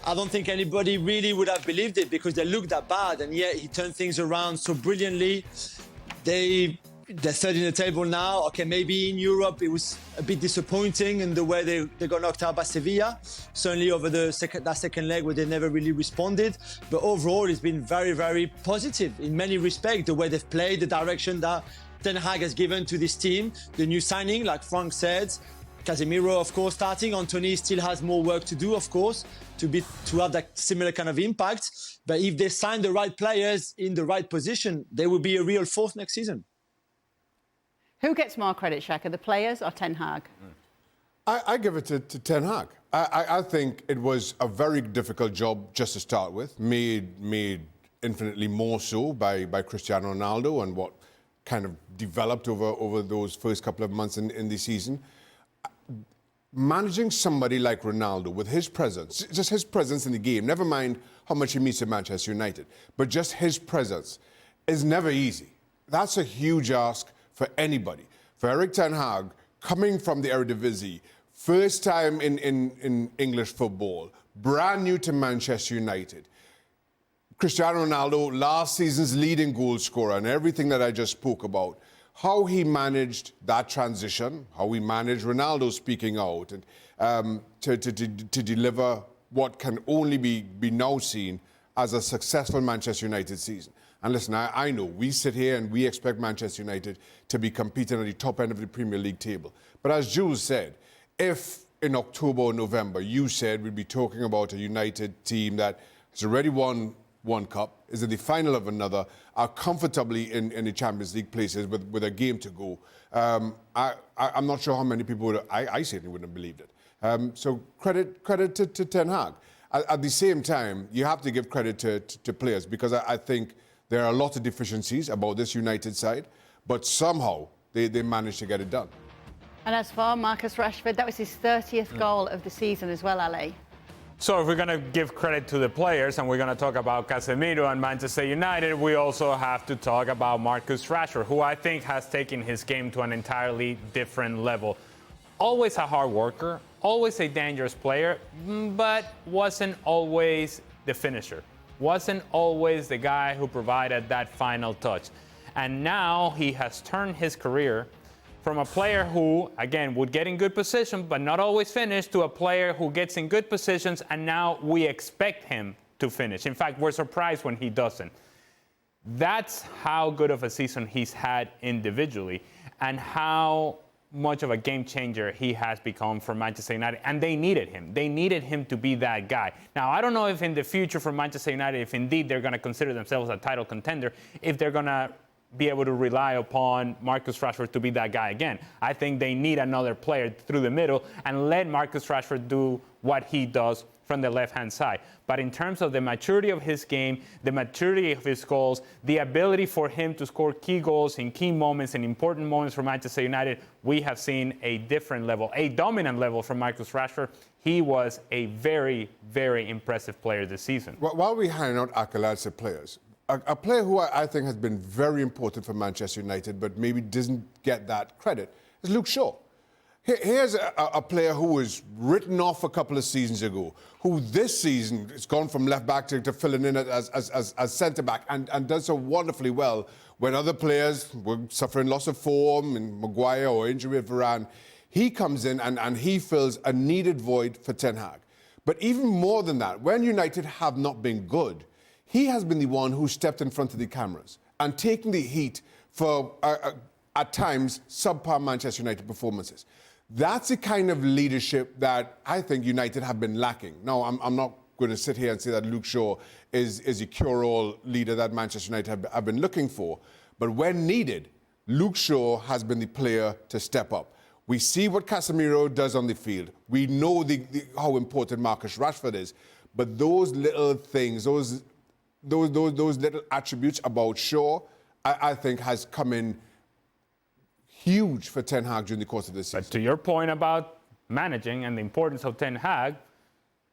I don't think anybody really would have believed it because they looked that bad, and yet he turned things around so brilliantly. They're third in the table now. Okay, maybe in Europe it was a bit disappointing in the way they got knocked out by Sevilla. Certainly over that second leg where they never really responded. But overall, it's been very, very positive in many respects. The way they've played, the direction that Ten Hag has given to this team, the new signing, like Frank said. Casemiro, of course, starting. Anthony still has more work to do, of course, to have that similar kind of impact. But if they sign the right players in the right position, they will be a real force next season. Who gets more credit, Shaka, the players or Ten Hag? I give it to Ten Hag. I think it was a very difficult job just to start with, made infinitely more so by Cristiano Ronaldo and what kind of developed over those first couple of months in the season. Managing somebody like Ronaldo with his presence, just his presence in the game, never mind how much he means to Manchester United, but just his presence is never easy. That's a huge ask for anybody. For Erik ten Hag, coming from the Eredivisie, first time in English football, brand new to Manchester United. Cristiano Ronaldo, last season's leading goal scorer, and everything that I just spoke about. How he managed that transition, how he managed Ronaldo speaking out, and to deliver what can only be now seen as a successful Manchester United season. And listen, I know we sit here and we expect Manchester United to be competing at the top end of the Premier League table. But as Jules said, if in October or November you said we'd be talking about a United team that has already won one cup, is in the final of another, are comfortably in the Champions League places with a game to go, I'm not sure how many people would. I certainly wouldn't have believed it. So credit to Ten Hag. At the same time, you have to give credit to players because I think there are a lot of deficiencies about this United side, but somehow they managed to get it done. And as for Marcus Rashford, that was his 30th goal of the season as well, Ali. So if we're going to give credit to the players and we're going to talk about Casemiro and Manchester United, we also have to talk about Marcus Rashford, who I think has taken his game to an entirely different level. Always a hard worker, always a dangerous player, but wasn't always the finisher. Wasn't always the guy who provided that final touch. And now he has turned his career from a player who, again, would get in good position but not always finish, to a player who gets in good positions and now we expect him to finish. In fact, we're surprised when he doesn't. That's how good of a season he's had individually and how much of a game changer he has become for Manchester United. And they needed him. They needed him to be that guy. Now, I don't know if in the future for Manchester United, if indeed they're going to consider themselves a title contender, if they're going to be able to rely upon Marcus Rashford to be that guy again. I think they need another player through the middle and let Marcus Rashford do what he does from the left-hand side. But in terms of the maturity of his game, the maturity of his goals, the ability for him to score key goals in key moments and important moments for Manchester United, we have seen a different level, a dominant level from Marcus Rashford. He was a very, very impressive player this season. While we hand out accolades to players, a player who I think has been very important for Manchester United but maybe doesn't get that credit is Luke Shaw. Here's a player who was written off a couple of seasons ago, who this season has gone from left-back to filling in as centre-back and does so wonderfully well when other players were suffering loss of form, and Maguire or injury with Varane. He comes in and he fills a needed void for Ten Hag. But even more than that, when United have not been good, he has been the one who stepped in front of the cameras and taken the heat for, at times, subpar Manchester United performances. That's the kind of leadership that I think United have been lacking. Now, I'm not going to sit here and say that Luke Shaw is a cure-all leader that Manchester United have been looking for. But when needed, Luke Shaw has been the player to step up. We see what Casemiro does on the field. We know how important Marcus Rashford is. But those little things, those little attributes about Shaw, I think has come in huge for Ten Hag during the course of this season. But to your point about managing and the importance of Ten Hag,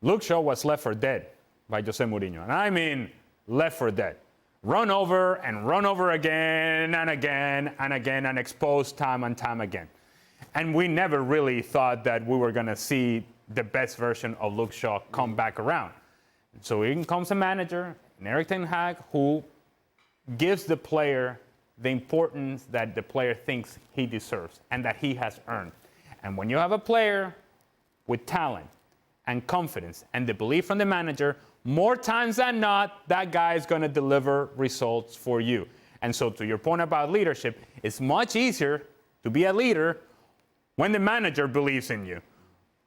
Luke Shaw was left for dead by Jose Mourinho. And I mean left for dead. Run over and run over again and again and again and exposed time and time again. And we never really thought that we were going to see the best version of Luke Shaw come back around. So in comes a manager, Erik ten Hag, who gives the player the importance that the player thinks he deserves and that he has earned. And when you have a player with talent and confidence and the belief from the manager, more times than not, that guy is going to deliver results for you. And so to your point about leadership, it's much easier to be a leader when the manager believes in you.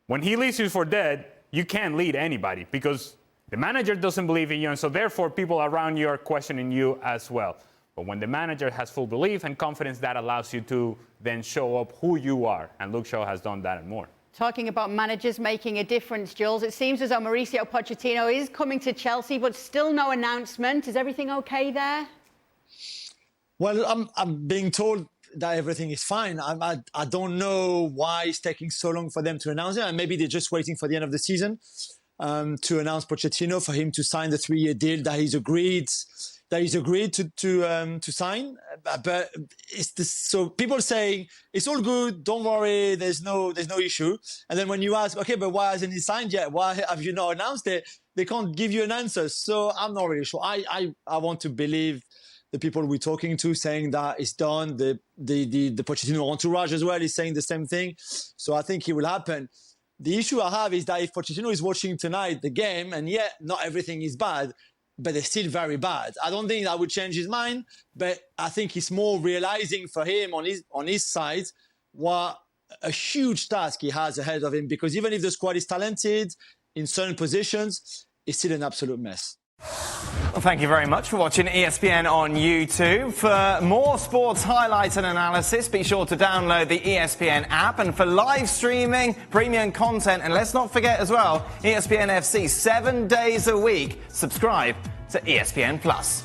When he leaves you for dead, you can't lead anybody because the manager doesn't believe in you, and so therefore people around you are questioning you as well. But when the manager has full belief and confidence, that allows you to then show up who you are. And Luke Shaw has done that and more. Talking about managers making a difference, Jules, it seems as though Mauricio Pochettino is coming to Chelsea, but still no announcement. Is everything okay there? Well, I'm being told that everything is fine. I don't know why it's taking so long for them to announce it. And maybe they're just waiting for the end of the season to announce Pochettino, for him to sign the 3-year deal that he's agreed to sign. But it's this, so people saying it's all good, don't worry, there's no issue. And then when you ask, okay, but why hasn't he signed yet? Why have you not announced it? They can't give you an answer. So I'm not really sure. I want to believe the people we're talking to saying that it's done. The Pochettino entourage as well is saying the same thing. So I think it will happen. The issue I have is that if Pochettino is watching tonight the game, and yet not everything is bad, but they're still very bad. I don't think that would change his mind, but I think it's more realizing for him on his side what a huge task he has ahead of him, because even if the squad is talented in certain positions, it's still an absolute mess. Well, thank you very much for watching ESPN on YouTube. For more sports highlights and analysis, be sure to download the ESPN app. And for live streaming, premium content, and let's not forget as well, ESPN FC 7 days a week. Subscribe to ESPN+.